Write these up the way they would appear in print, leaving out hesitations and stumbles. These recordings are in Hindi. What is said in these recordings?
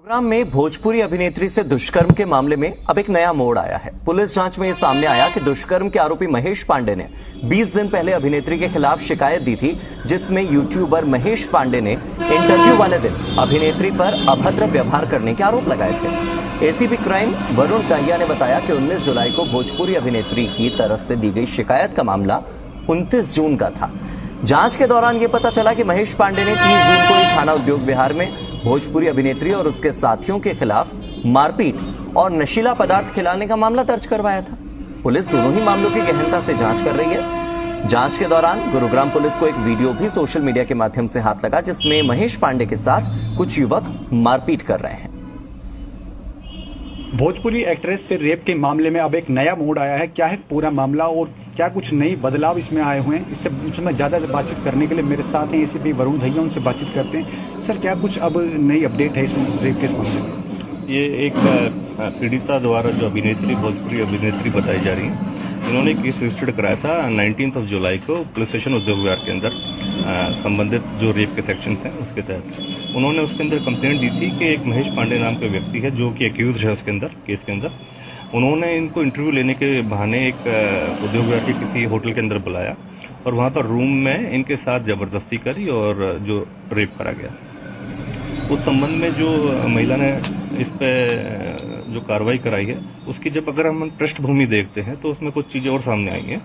गुरुग्राम में भोजपुरी अभिनेत्री से दुष्कर्म के मामले में अब एक नया मोड़ आया है। पुलिस जांच में ये सामने आया कि दुष्कर्म के आरोपी महेश पांडे ने 20 दिन पहले अभिनेत्री के खिलाफ शिकायत दी थी, जिसमें यूट्यूबर महेश पांडे ने इंटरव्यू वाले दिन अभिनेत्री पर अभद्र व्यवहार करने के आरोप लगाए थे। एसीपी क्राइम वरुण दहिया ने बताया कि 19 जुलाई को भोजपुरी अभिनेत्री की तरफ से दी गई शिकायत का मामला 29 जून का था। जांच के दौरान यह पता चला कि महेश पांडे ने 30 जून को ही थाना उद्योग विहार में भोजपुरी अभिनेत्री और उसके साथियों के खिलाफ मारपीट और नशीला पदार्थ खिलाने का मामला दर्ज करवाया था। पुलिस दोनों ही मामलों की गहनता से जांच कर रही है। जांच के दौरान गुरुग्राम पुलिस को एक वीडियो भी सोशल मीडिया के माध्यम से हाथ लगा, जिसमें महेश पांडे के साथ कुछ युवक मारपीट कर रहे हैं। भोजपुरी एक्ट्रेस से रेप के मामले में अब एक नया मोड़ आया है। क्या है पूरा मामला और क्या कुछ नई बदलाव इसमें आए हुए हैं, इसमें ज़्यादा बातचीत करने के लिए मेरे साथ हैं एसीपी वरुण दहिया, उनसे बातचीत करते हैं। सर, क्या कुछ अब नई अपडेट है इसमें रेप के मामले में? ये एक पीड़िता द्वारा जो अभिनेत्री भोजपुरी अभिनेत्री बताई जा रही है, इन्होंने केस रजिस्टर्ड कराया था 19 जुलाई को पुलिस स्टेशन उद्योग विहार के अंदर संबंधित जो रेप के सेक्शन हैं उसके तहत। उन्होंने उसके अंदर कंप्लेंट दी थी कि एक महेश पांडे नाम का व्यक्ति है जो कि एक्यूज है उसके अंदर, केस के अंदर। उन्होंने इनको इंटरव्यू लेने के बहाने एक उद्योग विहार के किसी होटल के अंदर बुलाया और वहाँ पर रूम में इनके साथ जबरदस्ती करी और जो रेप करा गया। उस संबंध में जो महिला ने इस पे जो कार्रवाई कराई है उसकी जब अगर हम पृष्ठभूमि देखते हैं तो उसमें कुछ चीज़ें और सामने आई हैं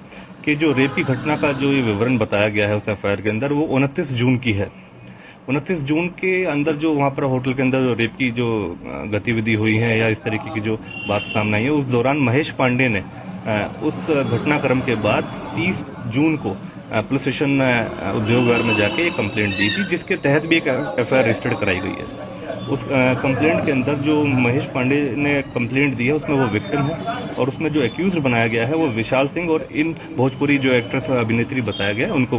कि जो रेप की घटना का जो ये विवरण बताया गया है उस एफआईआर के अंदर, वो 29 जून की है। 29 जून के अंदर जो वहाँ पर होटल के अंदर जो रेप की जो गतिविधि हुई है या इस तरीके की जो बात सामने आई है, उस दौरान महेश पांडे ने उस घटनाक्रम के बाद 30 जून को पुलिस स्टेशन उद्योग विहार में जाके एक कंप्लेंट दी थी, जिसके तहत भी एक एफआईआर रजिस्टर्ड कराई गई है। उस कंप्लेंट के अंदर जो महेश पांडे ने कंप्लेंट दी है उसमें वो विक्टिम है और उसमें जो एक्यूज बनाया गया है वो विशाल सिंह और इन भोजपुरी जो एक्ट्रेस अभिनेत्री बताया गया है उनको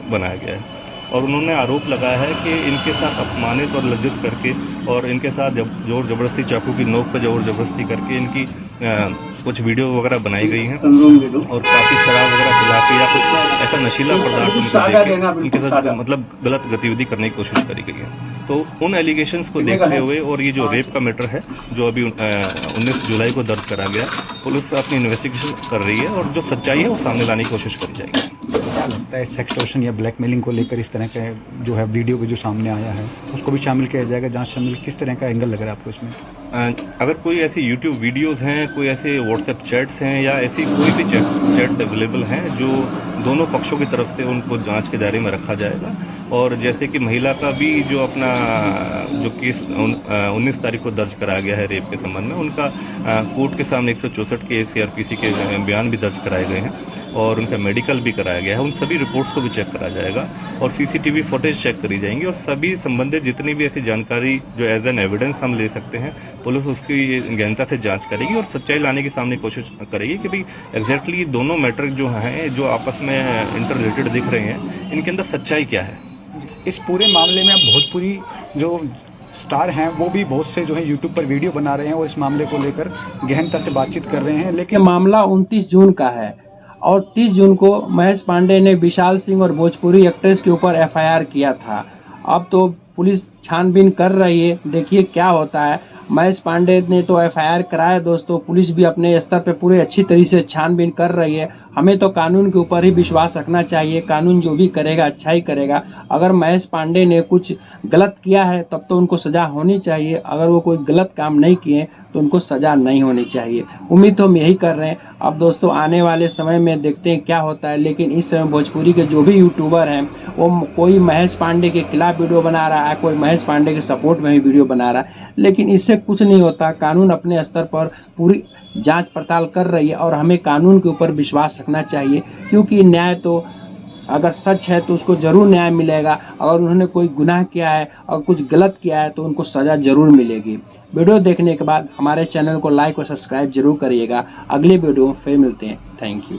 बनाया गया है। और उन्होंने आरोप लगाया है कि इनके साथ अपमानित और लज्जित करके और इनके साथ जोर जबरदस्ती चाकू की नोक पर जोर जबरदस्ती करके इनकी कुछ वीडियो वगैरह बनाई गई हैं और काफ़ी शराब वगैरह पिला के या कुछ ऐसा नशीला पदार्थ उनके साथ मतलब गलत गतिविधि करने की कोशिश करी गई है। तो उन एलिगेशंस को देखते हुए और ये जो रेप का मैटर है जो अभी 19 जुलाई को दर्ज करा गया, पुलिस अपनी इन्वेस्टिगेशन कर रही है और जो सच्चाई है वो सामने लाने की कोशिश करी जाएगी। क्या लगता है सेक्सटॉर्शन या ब्लैकमेलिंग को लेकर इस तरह का जो है वीडियो जो सामने आया है उसको भी शामिल किया जाएगा जांच शामिल? किस तरह का एंगल लग रहा है आपको इसमें? अगर कोई ऐसी यूट्यूब वीडियोस हैं, कोई ऐसे व्हाट्सएप चैट्स हैं या ऐसी कोई भी चैट्स अवेलेबल हैं जो दोनों पक्षों की तरफ से, उनको जांच के दायरे में रखा जाएगा। और जैसे कि महिला का भी जो अपना जो केस 19 तारीख को दर्ज कराया गया है रेप के संबंध में, उनका कोर्ट के सामने 164 के सीआरपीसी के बयान भी दर्ज कराए गए हैं और उनका मेडिकल भी कराया गया है। उन सभी रिपोर्ट्स को भी चेक करा जाएगा और सीसीटीवी फुटेज चेक करी जाएंगी और सभी संबंधित जितनी भी ऐसी जानकारी जो एज एन एविडेंस हम ले सकते हैं, पुलिस उसकी गहनता से जांच करेगी और सच्चाई लाने की सामने कोशिश करेगी कि भाई एग्जैक्टली दोनों मैटर जो हैं, जो आपस में इंटर रिलेटेड दिख रहे हैं, इनके अंदर सच्चाई क्या है। इस पूरे मामले में अब भोजपुरी जो स्टार हैं वो भी बहुत से जो है यूट्यूब पर वीडियो बना रहे हैं और इस मामले को लेकर गहनता से बातचीत कर रहे हैं। लेकिन मामला 29 जून का है और 30 जून को महेश पांडे ने विशाल सिंह और भोजपुरी एक्ट्रेस के ऊपर एफआईआर किया था। अब तो पुलिस छानबीन कर रही है, देखिए क्या होता है। महेश पांडे ने तो एफआईआर कराया दोस्तों, पुलिस भी अपने स्तर पे पूरे अच्छी तरीके से छानबीन कर रही है। हमें तो कानून के ऊपर ही विश्वास रखना चाहिए, कानून जो भी करेगा अच्छा ही करेगा। अगर महेश पांडे ने कुछ गलत किया है तब तो उनको सज़ा होनी चाहिए, अगर वो कोई गलत काम नहीं किए तो उनको सज़ा नहीं होनी चाहिए। उम्मीद तो हम यही कर रहे हैं। अब दोस्तों आने वाले समय में देखते हैं क्या होता है, लेकिन इस समय भोजपुरी के जो भी यूट्यूबर हैं वो कोई महेश पांडे के खिलाफ वीडियो बना रहा है, कोई महेश पांडे के सपोर्ट में ही वीडियो बना रहा है, लेकिन इससे कुछ नहीं होता। कानून अपने स्तर पर पूरी जांच पड़ताल कर रही है और हमें कानून के ऊपर विश्वास रखना चाहिए, क्योंकि न्याय तो अगर सच है तो उसको ज़रूर न्याय मिलेगा। अगर उन्होंने कोई गुनाह किया है और कुछ गलत किया है तो उनको सज़ा ज़रूर मिलेगी। वीडियो देखने के बाद हमारे चैनल को लाइक और सब्सक्राइब जरूर करिएगा। अगले वीडियो में फिर मिलते हैं। Thank you.